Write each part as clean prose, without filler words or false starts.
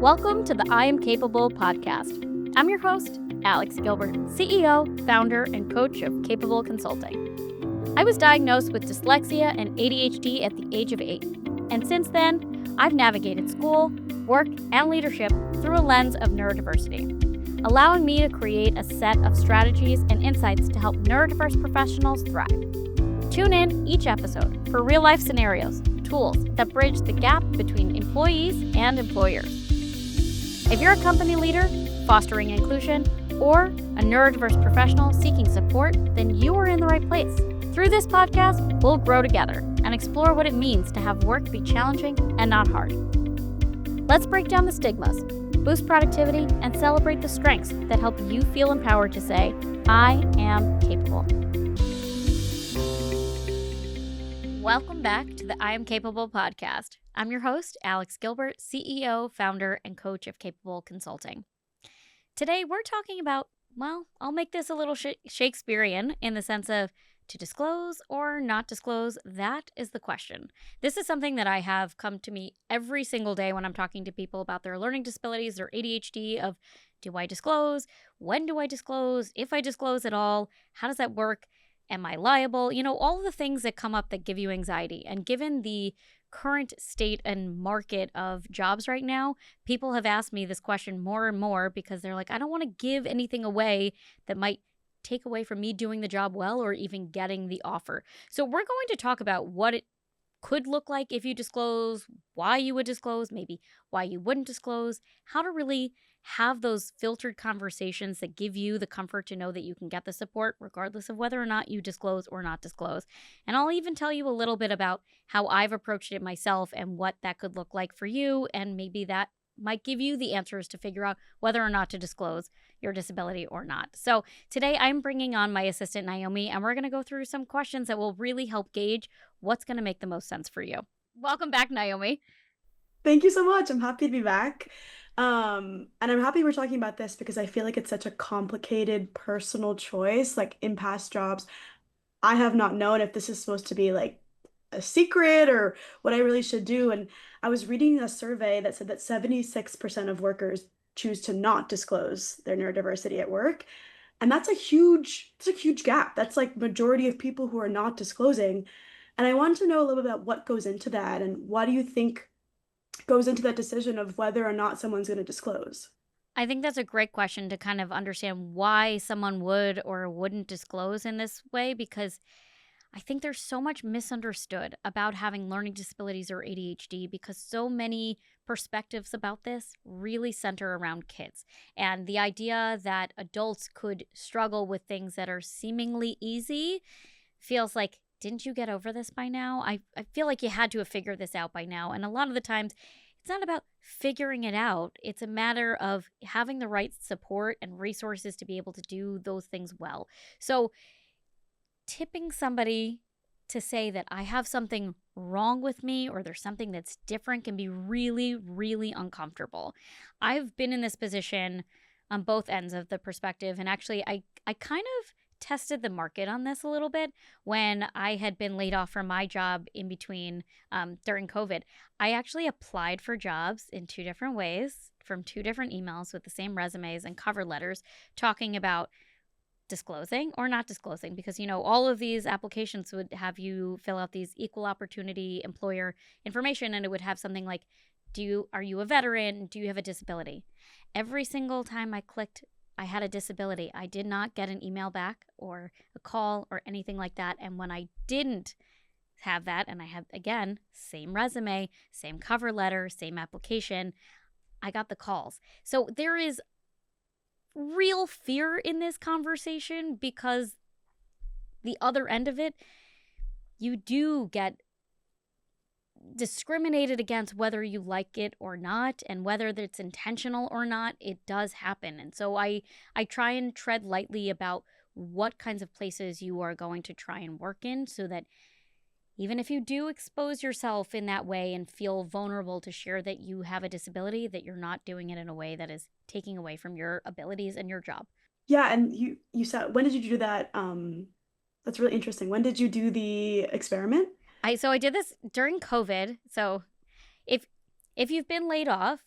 Welcome to the I Am Capable podcast. I'm your host, Alex Gilbert, CEO, founder, and coach of Capable Consulting. I was diagnosed with dyslexia and ADHD at the age of 8, and since then, I've navigated school, work, and leadership through a lens of neurodiversity, allowing me to create a set of strategies and insights to help neurodiverse professionals thrive. Tune in each episode for real-life scenarios, tools that bridge the gap between employees and employers. If you're a company leader, fostering inclusion, or a neurodiverse professional seeking support, then you are in the right place. Through this podcast, we'll grow together and explore what it means to have work be challenging and not hard. Let's break down the stigmas, boost productivity, and celebrate the strengths that help you feel empowered to say, I am capable. Welcome back to the I Am Capable podcast. I'm your host, Alex Gilbert, CEO, founder, and coach of Capable Consulting. Today, we're talking about, well, I'll make this a little Shakespearean in the sense of to disclose or not disclose, that is the question. This is something that I have come to me every single day when I'm talking to people about their learning disabilities, their ADHD, of do I disclose? When do I disclose? If I disclose at all, how does that work? Am I liable? You know, all of the things that come up that give you anxiety. And given the current state and market of jobs right now, people have asked me this question more and more because they're like, I don't want to give anything away that might take away from me doing the job well or even getting the offer. So we're going to talk about what it could look like if you disclose, why you would disclose, maybe why you wouldn't disclose, how to really have those filtered conversations that give you the comfort to know that you can get the support regardless of whether or not you disclose or not disclose. And I'll even tell you a little bit about how I've approached it myself and what that could look like for you, and maybe that might give you the answers to figure out whether or not to disclose your disability or not. So today I'm bringing on my assistant, Naomi, and we're going to go through some questions that will really help gauge what's going to make the most sense for you. Welcome back, Naomi. Thank you so much. I'm happy to be back. And I'm happy we're talking about this because I feel like it's such a complicated personal choice. Like in past jobs, I have not known if this is supposed to be like a secret or what I really should do. And I was reading a survey that said that 76% of workers choose to not disclose their neurodiversity at work. And that's a huge gap. That's like majority of people who are not disclosing. And I wanted to know a little bit about what goes into that and why do you think goes into that decision of whether or not someone's going to disclose? I think that's a great question to kind of understand why someone would or wouldn't disclose in this way, because I think there's so much misunderstood about having learning disabilities or ADHD because so many perspectives about this really center around kids. And the idea that adults could struggle with things that are seemingly easy feels like, didn't you get over this by now? I feel like you had to have figured this out by now. And a lot of the times, it's not about figuring it out. It's a matter of having the right support and resources to be able to do those things well. So tipping somebody to say that I have something wrong with me or there's something that's different can be really, really uncomfortable. I've been in this position on both ends of the perspective. And actually, I kind of tested the market on this a little bit when I had been laid off from my job in between during COVID. I actually applied for jobs in two different ways from two different emails with the same resumes and cover letters talking about disclosing or not disclosing, because, you know, all of these applications would have you fill out these equal opportunity employer information, and it would have something like, are you a veteran? Do you have a disability? Every single time I clicked I had a disability, I did not get an email back or a call or anything like that. And when I didn't have that, and I had, again, same resume, same cover letter, same application, I got the calls. So there is real fear in this conversation because the other end of it, you do get discriminated against whether you like it or not, and whether it's intentional or not, it does happen. And so I try and tread lightly about what kinds of places you are going to try and work in, so that even if you do expose yourself in that way and feel vulnerable to share that you have a disability, that you're not doing it in a way that is taking away from your abilities and your job. Yeah, and you said, when did you do that? That's really interesting. When did you do the experiment? I did this during COVID. So if you've been laid off,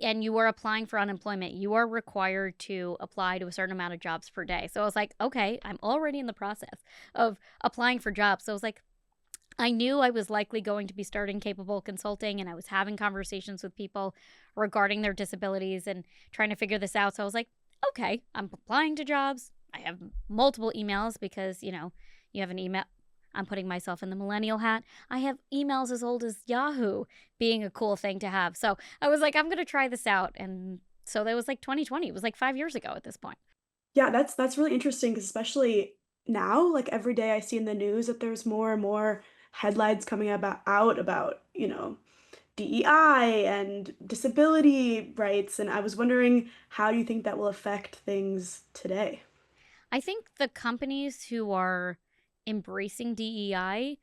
and you are applying for unemployment, you are required to apply to a certain amount of jobs per day. So I was like, okay, I'm already in the process of applying for jobs. So I was like, I knew I was likely going to be starting capable consulting, and I was having conversations with people regarding their disabilities and trying to figure this out. So I was like, okay, I'm applying to jobs. I have multiple emails because, you have an email. I'm putting myself in the millennial hat. I have emails as old as Yahoo being a cool thing to have. So I was like, I'm going to try this out. And so that was like 2020. It was like 5 years ago at this point. Yeah, that's really interesting, 'cause especially now, like every day I see in the news that there's more and more headlines coming about, DEI and disability rights, and I was wondering, how do you think that will affect things today? I think the companies who are embracing DEI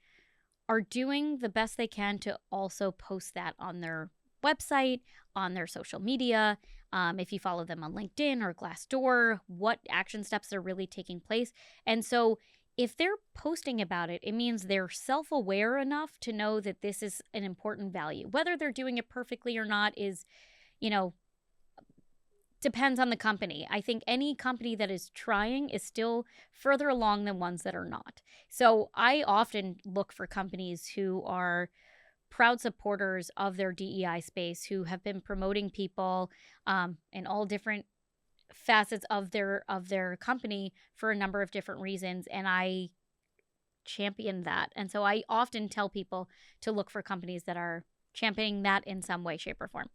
are doing the best they can to also post that on their website, on their social media. If you follow them on LinkedIn or Glassdoor, what action steps are really taking place. And so, if they're posting about it, it means they're self aware enough to know that this is an important value. Whether they're doing it perfectly or not is, you know, depends on the company. I think any company that is trying is still further along than ones that are not. So I often look for companies who are proud supporters of their DEI space, who have been promoting people in all different facets of their company for a number of different reasons, and I champion that. And so I often tell people to look for companies that are championing that in some way, shape, or form.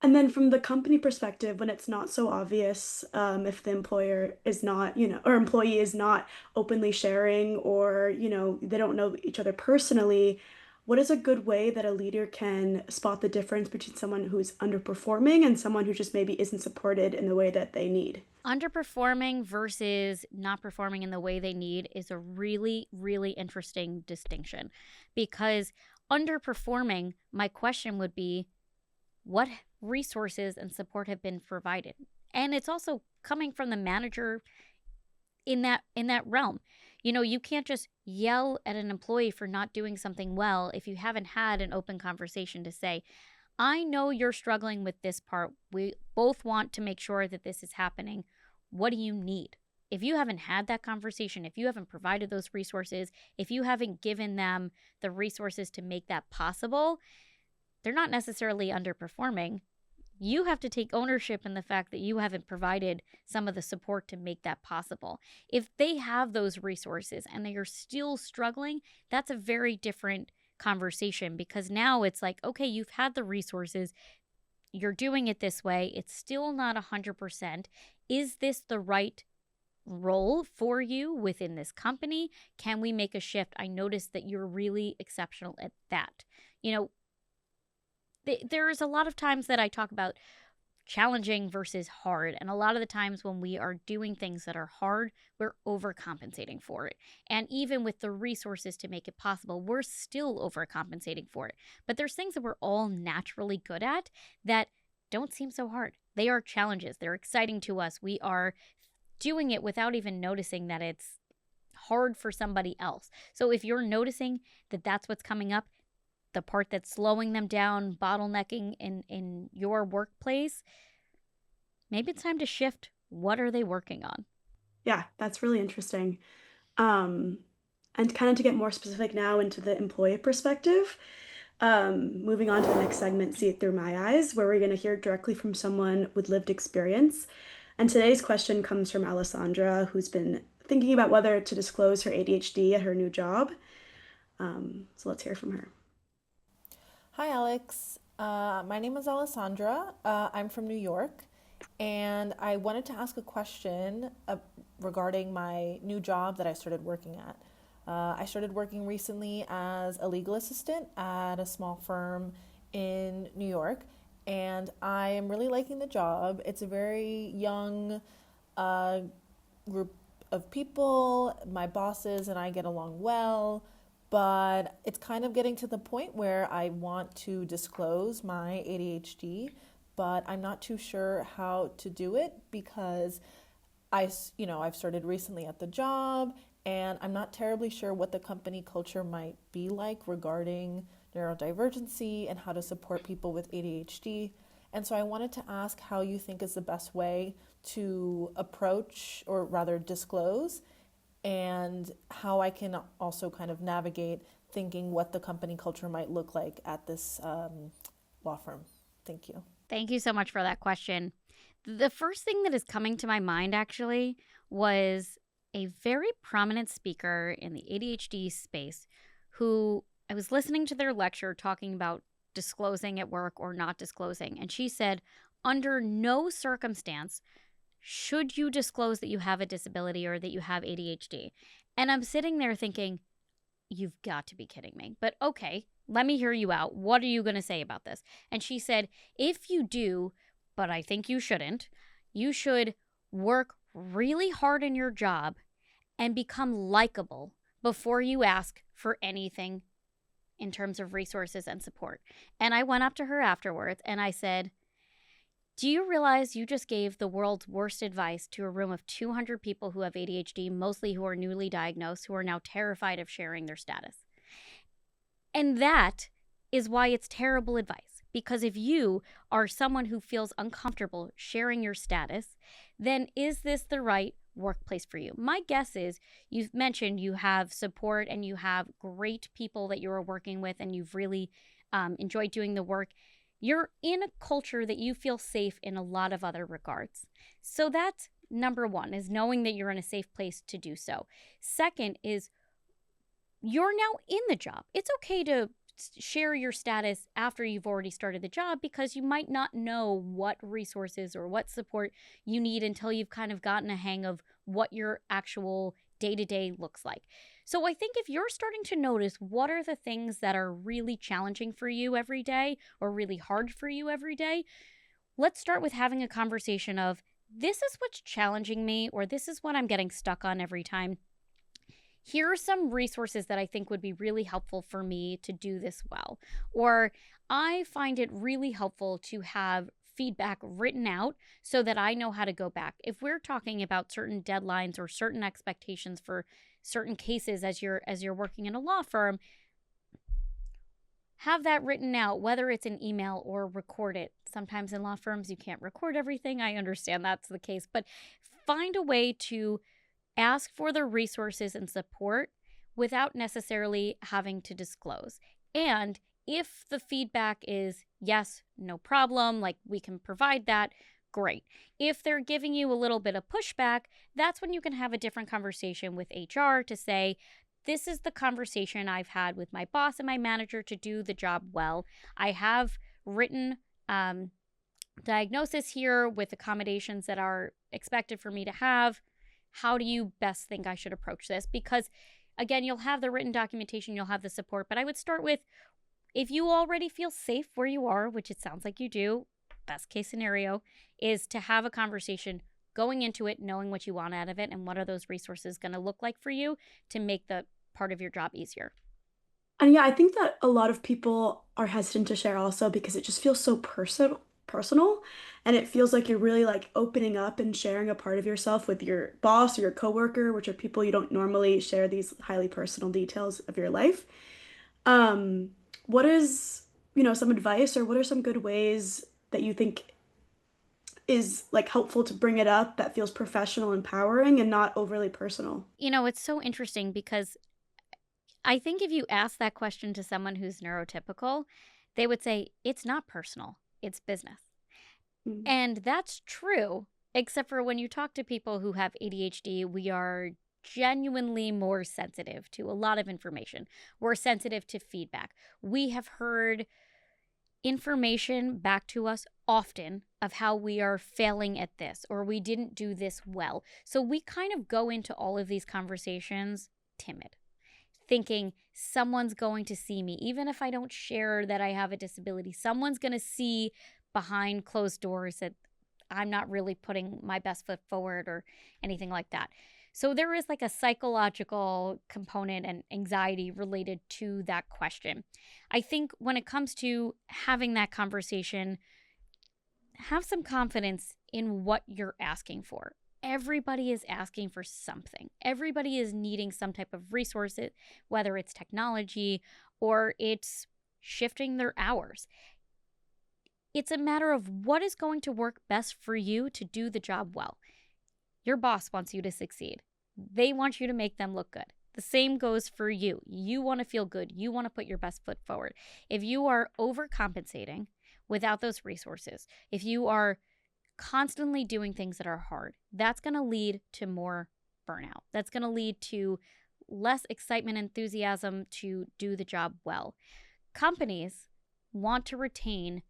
And then from the company perspective, when it's not so obvious, if the employer is not, or employee is not openly sharing, or, they don't know each other personally, what is a good way that a leader can spot the difference between someone who's underperforming and someone who just maybe isn't supported in the way that they need? Underperforming versus not performing in the way they need is a really, really interesting distinction, because underperforming, my question would be, what resources and support have been provided? And it's also coming from the manager in that realm. You can't just yell at an employee for not doing something well if you haven't had an open conversation to say, I know you're struggling with this part. We both want to make sure that this is happening. What do you need? If you haven't had that conversation, if you haven't provided those resources, if you haven't given them the resources to make that possible, they're not necessarily underperforming. You have to take ownership in the fact that you haven't provided some of the support to make that possible. If they have those resources and they are still struggling, that's a very different conversation, because now it's like, okay, you've had the resources, you're doing it this way, it's still not 100%. Is this the right role for you within this company? Can we make a shift? I noticed that you're really exceptional at that. You know, there's a lot of times that I talk about challenging versus hard. And a lot of the times when we are doing things that are hard, we're overcompensating for it. And even with the resources to make it possible, we're still overcompensating for it. But there's things that we're all naturally good at that don't seem so hard. They are challenges, they're exciting to us. We are doing it without even noticing that it's hard for somebody else. So if you're noticing that that's what's coming up, the part that's slowing them down, bottlenecking in your workplace, maybe it's time to shift. What are they working on? Yeah, that's really interesting. Um, and kind of to get more specific now into the employee perspective, moving on to the next segment, See It Through My Eyes, where we're going to hear directly from someone with lived experience. And today's question comes from Alessandra, who's been thinking about whether to disclose her ADHD at her new job. So let's hear from her. Hi, Alex. My name is Alessandra. I'm from New York, and I wanted to ask a question regarding my new job that I started working at. I started working recently as a legal assistant at a small firm in New York, and I am really liking the job. It's a very young uh, group of people. My bosses and I get along well, but it's kind of getting to the point where I want to disclose my ADHD, but I'm not too sure how to do it because I've started recently at the job, and I'm not terribly sure what the company culture might be like regarding neurodivergency and how to support people with ADHD. And so I wanted to ask how you think is the best way to approach, or rather disclose, and how I can also kind of navigate thinking what the company culture might look like at this law firm. Thank you. Thank you so much for that question. The first thing that is coming to my mind actually was a very prominent speaker in the ADHD space who I was listening to their lecture talking about disclosing at work or not disclosing. And she said, under no circumstance should you disclose that you have a disability or that you have ADHD. And I'm sitting there thinking, you've got to be kidding me. But okay, let me hear you out. What are you going to say about this? And she said, if you do, but I think you shouldn't, you should work really hard in your job and become likable before you ask for anything in terms of resources and support. And I went up to her afterwards and I said, do you realize you just gave the world's worst advice to a room of 200 people who have ADHD, mostly who are newly diagnosed, who are now terrified of sharing their status? And that is why it's terrible advice. Because if you are someone who feels uncomfortable sharing your status, then is this the right workplace for you? My guess is you've mentioned you have support and you have great people that you're working with and you've really enjoyed doing the work. You're in a culture that you feel safe in a lot of other regards. So that's number one, is knowing that you're in a safe place to do so. Second is you're now in the job. It's okay to share your status after you've already started the job because you might not know what resources or what support you need until you've kind of gotten a hang of what your actual day-to-day looks like. So I think if you're starting to notice what are the things that are really challenging for you every day or really hard for you every day, let's start with having a conversation of this is what's challenging me or this is what I'm getting stuck on every time. Here are some resources that I think would be really helpful for me to do this well. Or I find it really helpful to have feedback written out so that I know how to go back. If we're talking about certain deadlines or certain expectations for certain cases as you're working in a law firm, have that written out, whether it's an email or record it. Sometimes in law firms you can't record everything. I understand that's the case, but find a way to ask for the resources and support without necessarily having to disclose. And if the feedback is yes, no problem, like we can provide that, great. If they're giving you a little bit of pushback, that's when you can have a different conversation with HR to say, this is the conversation I've had with my boss and my manager to do the job well. I have written diagnosis here with accommodations that are expected for me to have. How do you best think I should approach this? Because again, you'll have the written documentation, you'll have the support, but I would start with, if you already feel safe where you are, which it sounds like you do, best case scenario is to have a conversation going into it, knowing what you want out of it and what are those resources going to look like for you to make the part of your job easier. And yeah, I think that a lot of people are hesitant to share also because it just feels so personal and it feels like you're really like opening up and sharing a part of yourself with your boss or your coworker, which are people you don't normally share these highly personal details of your life. Um, what is, some advice or what are some good ways that you think is like helpful to bring it up that feels professional, empowering, and not overly personal? It's so interesting because I think if you ask that question to someone who's neurotypical, they would say, it's not personal, it's business. Mm. And that's true, except for when you talk to people who have ADHD, we are genuinely more sensitive to a lot of information. We're sensitive to feedback. We have heard information back to us often of how we are failing at this or we didn't do this well. So we kind of go into all of these conversations timid, thinking someone's going to see me. Even if I don't share that I have a disability, someone's going to see behind closed doors that I'm not really putting my best foot forward or anything like that. So there is like a psychological component and anxiety related to that question. I think when it comes to having that conversation, have some confidence in what you're asking for. Everybody is asking for something. Everybody is needing some type of resources, whether it's technology or it's shifting their hours. It's a matter of what is going to work best for you to do the job well. Your boss wants you to succeed. They want you to make them look good. The same goes for you. You want to feel good. You want to put your best foot forward. If you are overcompensating without those resources, if you are constantly doing things that are hard, that's going to lead to more burnout. That's going to lead to less excitement, enthusiasm to do the job well. Companies want to retain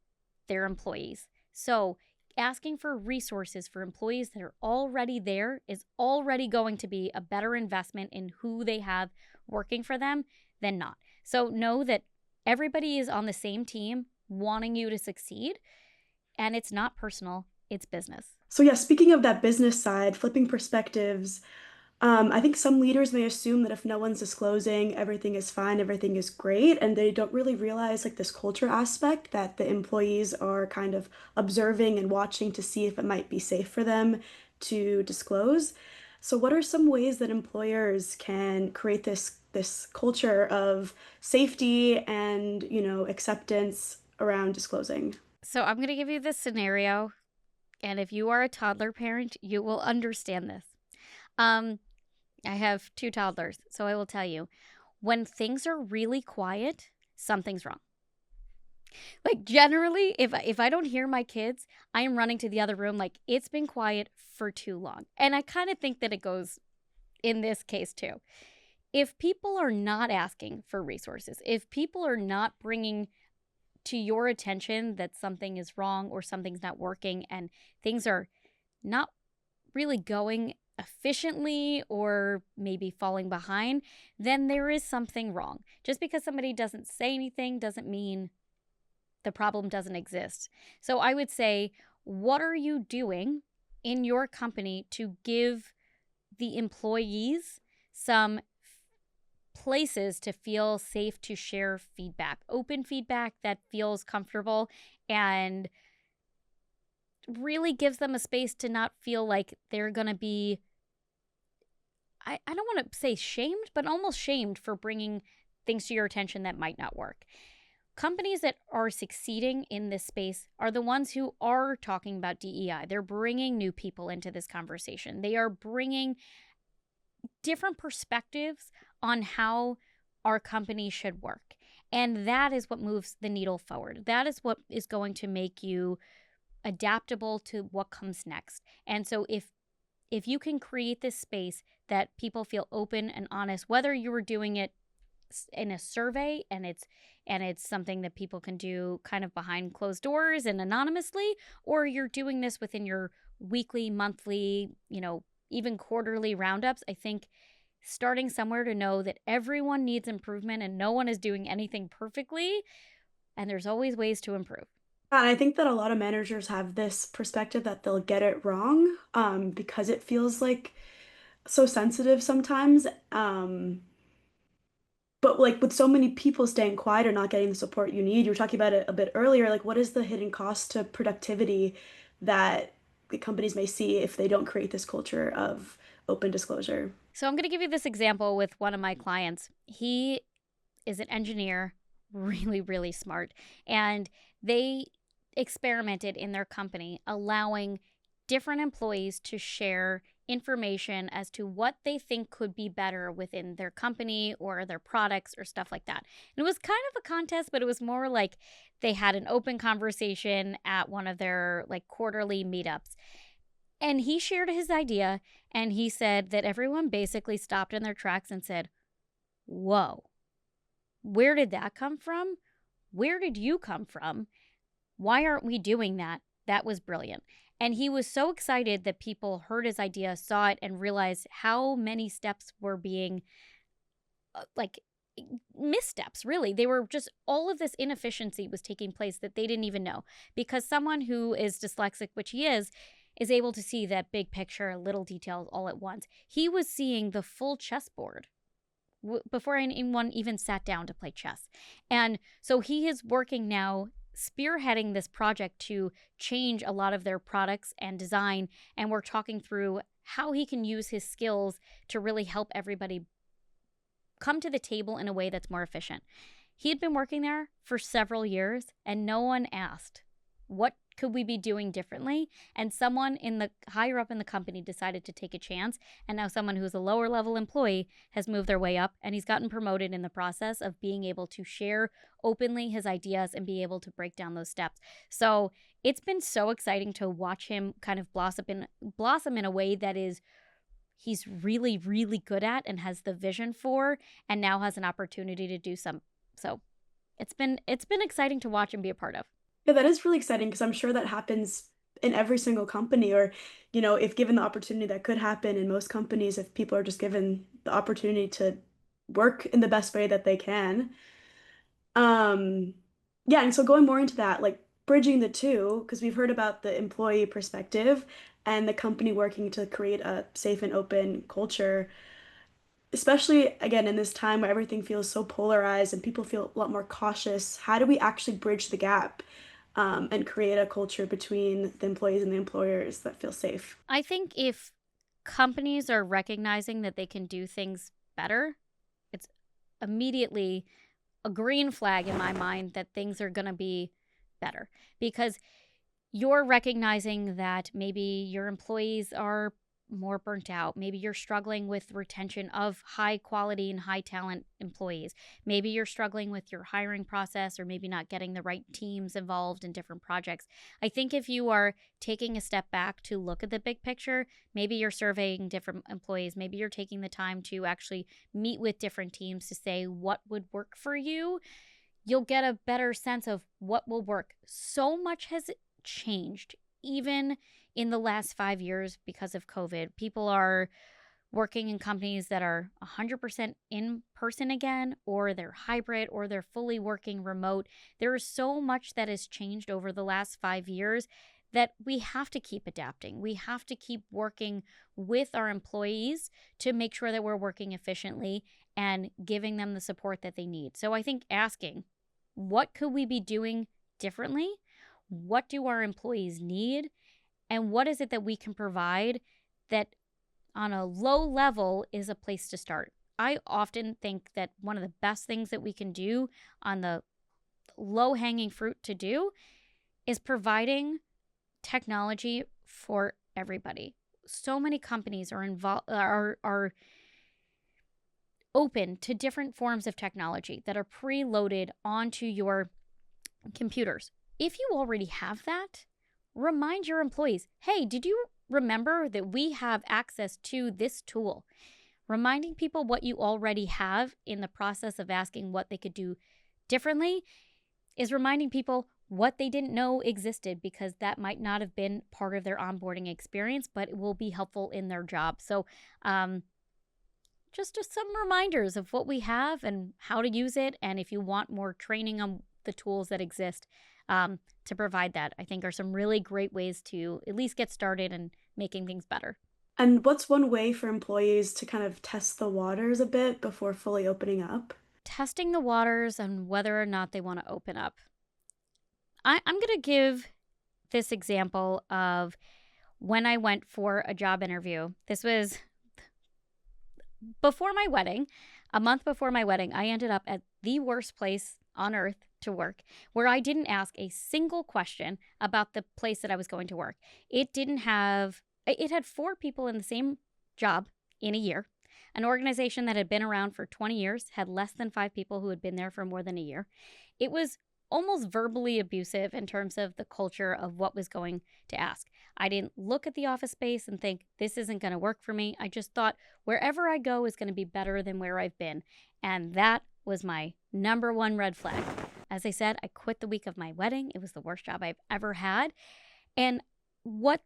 their employees. So asking for resources for employees that are already there is already going to be a better investment in who they have working for them than not. So know that everybody is on the same team wanting you to succeed, and it's not personal, it's business. So yeah, speaking of that business side, flipping perspectives, I think some leaders may assume that if no one's disclosing, everything is fine, everything is great, and they don't really realize like this culture aspect that the employees are kind of observing and watching to see if it might be safe for them to disclose. So what are some ways that employers can create this culture of safety and, acceptance around disclosing? So I'm going to give you this scenario, and if you are a toddler parent, you will understand this. I have 2 toddlers, so I will tell you, when things are really quiet, something's wrong. Like generally, if I don't hear my kids, I am running to the other room like it's been quiet for too long. And I kind of think that it goes in this case too. If people are not asking for resources, if people are not bringing to your attention that something is wrong or something's not working and things are not really going efficiently or maybe falling behind, then there is something wrong. Just because somebody doesn't say anything doesn't mean the problem doesn't exist. So I would say, what are you doing in your company to give the employees some places to feel safe to share feedback, open feedback that feels comfortable and really gives them a space to not feel like they're going to be, I don't want to say shamed, but almost shamed for bringing things to your attention that might not work. Companies that are succeeding in this space are the ones who are talking about DEI. They're bringing new people into this conversation. They are bringing different perspectives on how our company should work. And that is what moves the needle forward. That is what is going to make you adaptable to what comes next. And so if you can create this space that people feel open and honest, whether you were doing it in a survey and it's something that people can do kind of behind closed doors and anonymously, or you're doing this within your weekly, monthly, even quarterly roundups, I think starting somewhere to know that everyone needs improvement and no one is doing anything perfectly, and there's always ways to improve. And I think that a lot of managers have this perspective that they'll get it wrong, because it feels like so sensitive sometimes. But like with so many people staying quiet or not getting the support you need, you were talking about it a bit earlier, like what is the hidden cost to productivity that the companies may see if they don't create this culture of open disclosure? So I'm going to give you this example with one of my clients. He is an engineer, really, really smart, and they experimented in their company allowing different employees to share information as to what they think could be better within their company or their products or stuff like that. And it was kind of a contest, but it was more like they had an open conversation at one of their like quarterly meetups. And he shared his idea and he said that everyone basically stopped in their tracks and said, "Whoa, where did that come from? Where did you come from? Why aren't we doing that? That was brilliant." And he was so excited that people heard his idea, saw it, and realized how many steps were being like missteps, really. They were just, all of this inefficiency was taking place that they didn't even know. Because someone who is dyslexic, which he is able to see that big picture, little details all at once. He was seeing the full chessboard before anyone even sat down to play chess. And so he is working now spearheading this project to change a lot of their products and design, and we're talking through how he can use his skills to really help everybody come to the table in a way that's more efficient. He had been working there for several years and no one asked, what could we be doing differently? And someone in the higher up in the company decided to take a chance. And now someone who's a lower level employee has moved their way up, and he's gotten promoted in the process of being able to share openly his ideas and be able to break down those steps. So it's been so exciting to watch him kind of blossom in a way that is he's really, really good at and has the vision for, and now has an opportunity to do some. So it's been exciting to watch and be a part of. Yeah, that is really exciting because I'm sure that happens in every single company, or, if given the opportunity, that could happen in most companies if people are just given the opportunity to work in the best way that they can. Um, yeah, and so going more into that, like bridging the two, because we've heard about the employee perspective and the company working to create a safe and open culture, especially again in this time where everything feels so polarized and people feel a lot more cautious. How do we actually bridge the gap, and create a culture between the employees and the employers that feel safe? I think if companies are recognizing that they can do things better, it's immediately a green flag in my mind that things are going to be better, because you're recognizing that maybe your employees are more burnt out. Maybe you're struggling with retention of high quality and high talent employees. Maybe you're struggling with your hiring process, or maybe not getting the right teams involved in different projects. I think if you are taking a step back to look at the big picture, maybe you're surveying different employees, maybe you're taking the time to actually meet with different teams to say what would work for you, you'll get a better sense of what will work. So much has changed, even in the last 5 years because of COVID. People are working in companies that are 100% in person again, or they're hybrid, or they're fully working remote. There is so much that has changed over the last 5 years that we have to keep adapting. We have to keep working with our employees to make sure that we're working efficiently and giving them the support that they need. So I think asking, what could we be doing differently? What do our employees need? And what is it that we can provide that on a low level is a place to start? I often think that one of the best things that we can do on the low hanging fruit to do is providing technology for everybody. So many companies are open to different forms of technology that are preloaded onto your computers. If you already have that, remind your employees, hey, did you remember that we have access to this tool? Reminding people what you already have in the process of asking what they could do differently is reminding people what they didn't know existed, because that might not have been part of their onboarding experience, but it will be helpful in their job. So just some reminders of what we have and how to use it. And if you want more training on the tools that exist, to provide that, I think are some really great ways to at least get started and making things better. And what's one way for employees to kind of test the waters a bit before fully opening up? Testing the waters on whether or not they want to open up. I'm going to give this example of when I went for a job interview. This was before my wedding. A month before my wedding, I ended up at the worst place on earth to work, where I didn't ask a single question about the place that I was going to work. It had 4 people in the same job in a year. An organization that had been around for 20 years had less than 5 people who had been there for more than a year. It was almost verbally abusive in terms of the culture of what was going to ask. I didn't look at the office space and think, this isn't going to work for me. I just thought wherever I go is going to be better than where I've been. And that was my number one red flag. As I said, I quit the week of my wedding. It was the worst job I've ever had. And what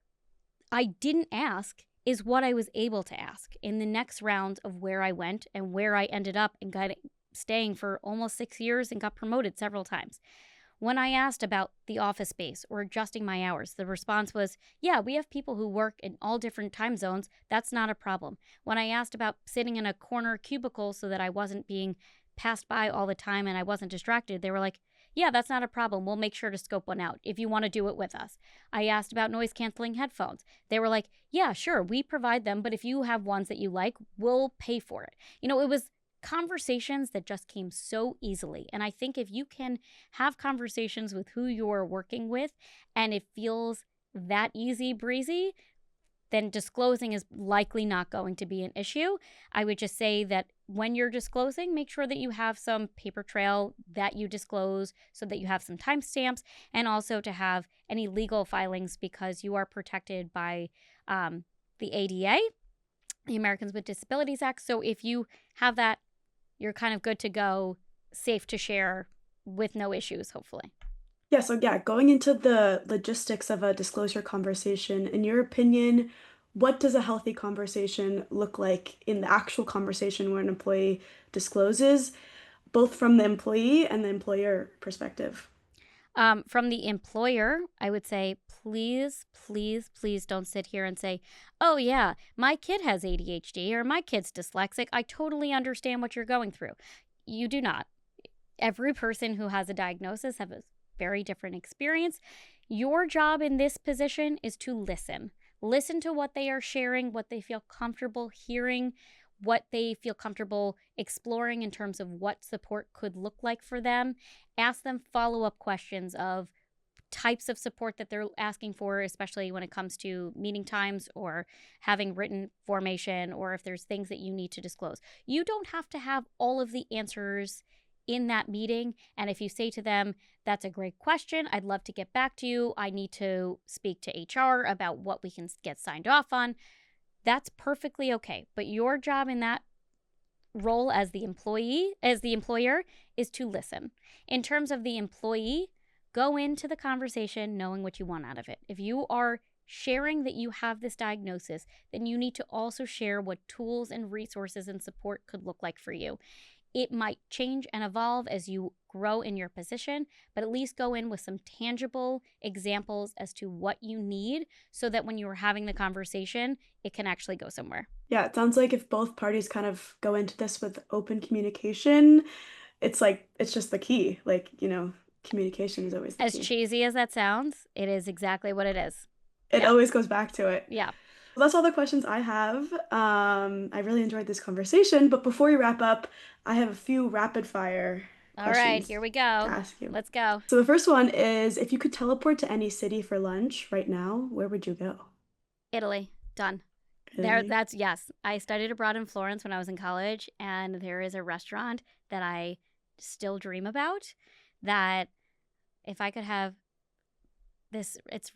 I didn't ask is what I was able to ask in the next round of where I went and where I ended up and got staying for almost 6 years and got promoted several times. When I asked about the office space or adjusting my hours, the response was, yeah, we have people who work in all different time zones. That's not a problem. When I asked about sitting in a corner cubicle so that I wasn't being passed by all the time and I wasn't distracted, they were like, yeah, that's not a problem. We'll make sure to scope one out if you want to do it with us. I asked about noise canceling headphones. They were like, yeah, sure, we provide them, but if you have ones that you like, we'll pay for it. It was conversations that just came so easily. And I think if you can have conversations with who you're working with and it feels that easy breezy, then disclosing is likely not going to be an issue. I would just say that when you're disclosing, make sure that you have some paper trail that you disclose so that you have some timestamps, and also to have any legal filings because you are protected by the ADA, the Americans with Disabilities Act. So if you have that, you're kind of good to go, safe to share with no issues, hopefully. Yeah, going into the logistics of a disclosure conversation, in your opinion, what does a healthy conversation look like in the actual conversation where an employee discloses, both from the employee and the employer perspective? From the employer, I would say, please, please, please don't sit here and say, oh yeah, my kid has ADHD or my kid's dyslexic. I totally understand what you're going through. You do not. Every person who has a diagnosis has a very different experience. Your job in this position is to listen. Listen to what they are sharing, what they feel comfortable hearing, what they feel comfortable exploring in terms of what support could look like for them. Ask them follow-up questions of types of support that they're asking for, especially when it comes to meeting times or having written formation, or if there's things that you need to disclose. You don't have to have all of the answers in that meeting. And if you say to them, that's a great question, I'd love to get back to you, I need to speak to HR about what we can get signed off on, that's perfectly okay. But your job in that role as the employer, is to listen. In terms of the employee, go into the conversation knowing what you want out of it. If you are sharing that you have this diagnosis, then you need to also share what tools and resources and support could look like for you. It might change and evolve as you grow in your position, but at least go in with some tangible examples as to what you need so that when you are having the conversation, it can actually go somewhere. Yeah, it sounds like if both parties kind of go into this with open communication, it's just the key. Communication is always the As key. cheesy as that sounds, it is exactly what it is. It always goes back to it. Yeah. Well, that's all the questions I have. I really enjoyed this conversation, but before we wrap up, I have a few rapid fire questions. All right, here we go. To ask you. Let's go. So the first one is, if you could teleport to any city for lunch right now, where would you go? Italy. Done. Italy? Yes. I studied abroad in Florence when I was in college, and there is a restaurant that I still dream about that if I could have this, it's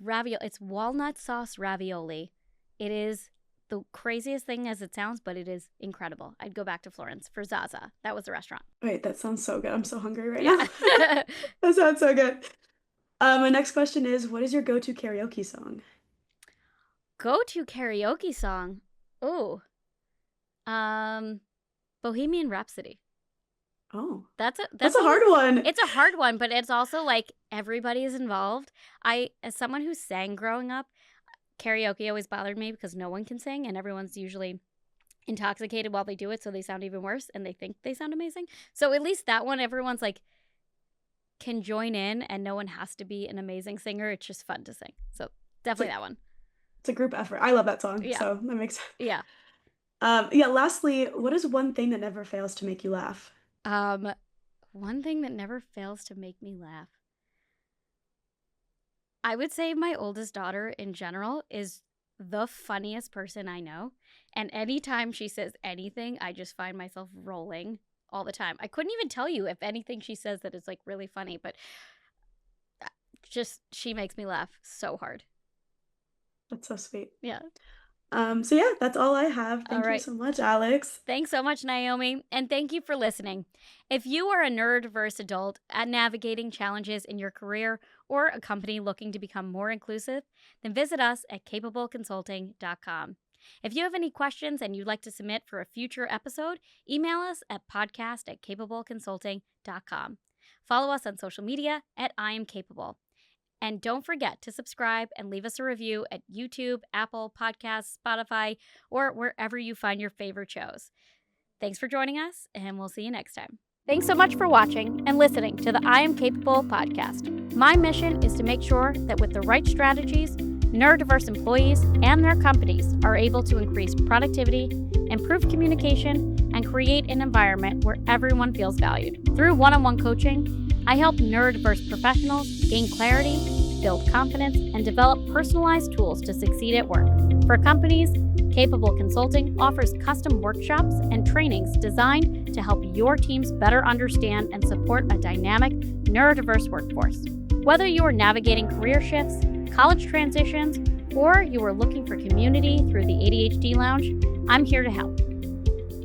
walnut sauce ravioli. It is the craziest thing as it sounds, but it is incredible. I'd go back to Florence for Zaza. That was the restaurant. Wait, that sounds so good. I'm so hungry right now. That sounds so good. My next question is, what is your go-to karaoke song? Go-to karaoke song? Ooh. Bohemian Rhapsody. Oh. That's a hard one. It's a hard one, but it's also like everybody is involved. As someone who sang growing up, karaoke always bothered me because no one can sing and everyone's usually intoxicated while they do it, so they sound even worse and they think they sound amazing. So at least that one, everyone's like can join in and no one has to be an amazing singer. It's just fun to sing. So definitely that one. It's a group effort. I love that song. Yeah. So that makes sense. Yeah. Lastly, what is one thing that never fails to make you laugh? One thing that never fails to make me laugh. I would say my oldest daughter in general is the funniest person I know. And anytime she says anything, I just find myself rolling all the time. I couldn't even tell you if anything she says that is like really funny, but just she makes me laugh so hard. That's so sweet. Yeah. That's all I have. Thank you so much, Alex. Thanks so much, Naomi. And thank you for listening. If you are a neurodiverse adult at navigating challenges in your career or a company looking to become more inclusive, then visit us at capableconsulting.com. If you have any questions and you'd like to submit for a future episode, email us at podcast@capableconsulting.com. Follow us on social media at I Am Capable. And don't forget to subscribe and leave us a review at YouTube, Apple Podcasts, Spotify, or wherever you find your favorite shows. Thanks for joining us, and we'll see you next time. Thanks so much for watching and listening to the I Am Capable podcast. My mission is to make sure that with the right strategies, neurodiverse employees and their companies are able to increase productivity, improve communication, and create an environment where everyone feels valued. Through one-on-one coaching, I help neurodiverse professionals gain clarity, build confidence, and develop personalized tools to succeed at work. For companies, Capable Consulting offers custom workshops and trainings designed to help your teams better understand and support a dynamic, neurodiverse workforce. Whether you are navigating career shifts, college transitions, or you are looking for community through the ADHD Lounge, I'm here to help.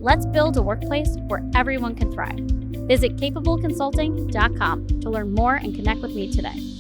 Let's build a workplace where everyone can thrive. Visit capableconsulting.com to learn more and connect with me today.